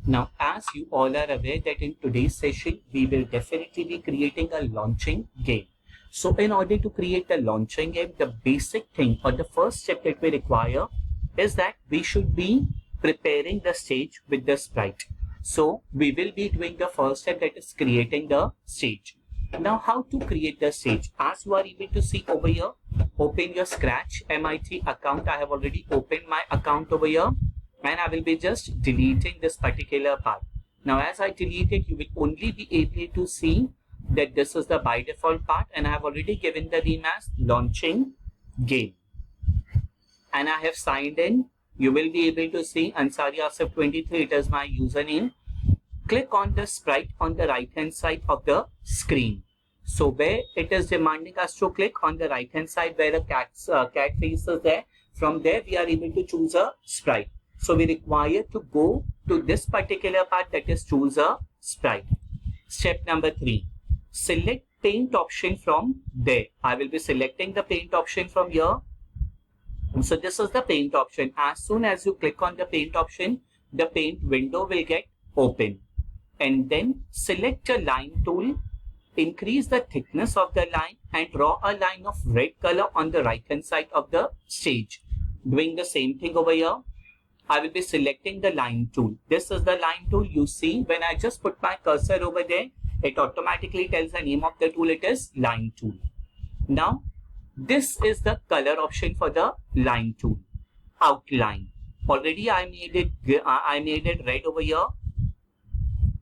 Now, as you all are aware that in today's session, we will definitely be creating a launching game. So in order to create a launching game, the basic thing or the first step that we require is that we should be preparing the stage with the sprite. So we will be doing the first step, that is creating the stage. Now, how to create the stage? As you are able to see over here, open your Scratch MIT account. I have already opened my account over here, and I will be just deleting this particular part. Now, as I delete it, you will only be able to see that this is the by default part, and I have already given the name as launching game. And I have signed in. You will be able to see Ansari Asif 23, it is my username. Click on the sprite on the right hand side of the screen. So where it is demanding us to click on the right hand side where the cat face is there, from there we are able to choose a sprite. So we require to go to this particular part, that is choose a sprite. Step number 3, select paint option from there. I will be selecting the paint option from here. So this is the paint option. As soon as you click on the paint option, the paint window will get open. And then select a line tool, increase the thickness of the line and draw a line of red color on the right hand side of the stage. Doing the same thing over here, I will be selecting the line tool. This is the line tool. You see, when I just put my cursor over there, it automatically tells the name of the tool. It is line tool. Now, this is the color option for the line tool. Outline. Already I made it red over here.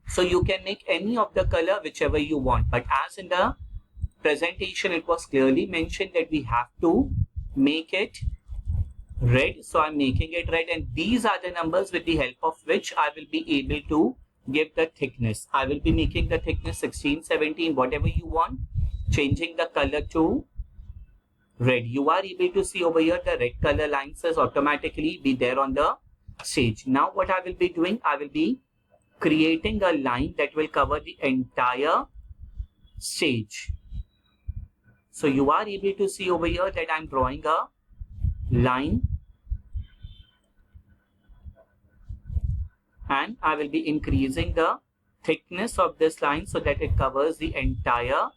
So you can make any of the color whichever you want. But as in the presentation, it was clearly mentioned that we have to make it red. So I'm making it red, and these are the numbers with the help of which I will be able to give the thickness. I will be making the thickness 16, 17, whatever you want, changing the color to red. You are able to see over here the red color lines is automatically be there on the stage. Now what I will be doing, I will be creating a line that will cover the entire stage. So you are able to see over here that I'm drawing a line, and I will be increasing the thickness of this line so that it covers the entire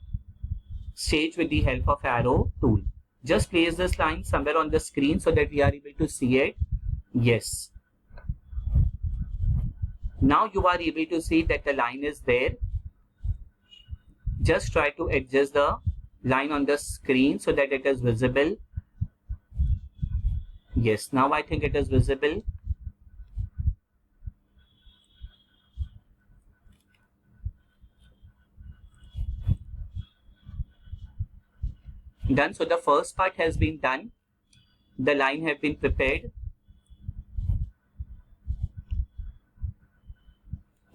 stage with the help of arrow tool. Just place this line somewhere on the screen so that we are able to see it. Yes. Now you are able to see that the line is there. Just try to adjust the line on the screen so that it is visible. Yes, now I think it is visible. Done. So the first part has been done. The line have been prepared.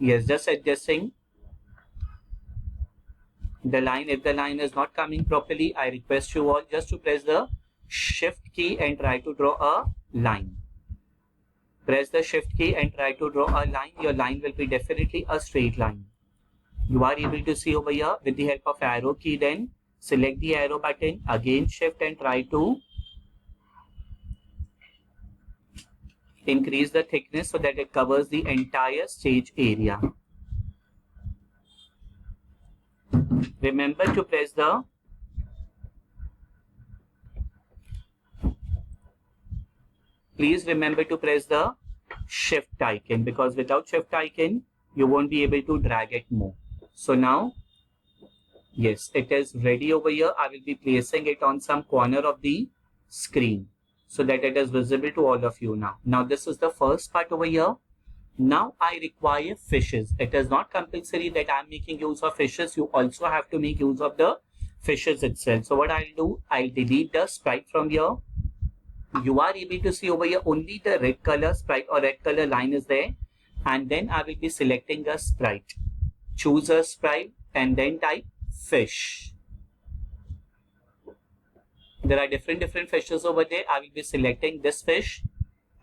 Yes, just adjusting the line. If the line is not coming properly, I request you all just to press the shift key and try to draw a line. Press the shift key and try to draw a line. Your line will be definitely a straight line. You are able to see over here with the help of arrow key. Then select the arrow button, again shift and try to increase the thickness so that it covers the entire stage area. Remember to press the please remember to press the shift icon, because without shift icon you won't be able to drag it more. So now, yes, it is ready over here. I will be placing it on some corner of the screen so that it is visible to all of you now. Now this is the first part over here. Now I require fishes. It is not compulsory that I am making use of fishes. You also have to make use of the fishes itself. So what I'll do, I'll delete the sprite from here. You are able to see over here only the red color sprite or red color line is there. And then I will be selecting a sprite. Choose a sprite and then type fish. There are different fishes over there. I will be selecting this fish,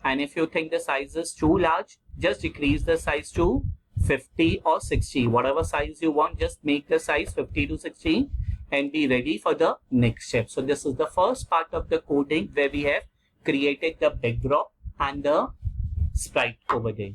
and if you think the size is too large, just decrease the size to 50 or 60, whatever size you want. Just make the size 50 to 60 and be ready for the next step. So this is the first part of the coding where we have created the backdrop and the sprite over there.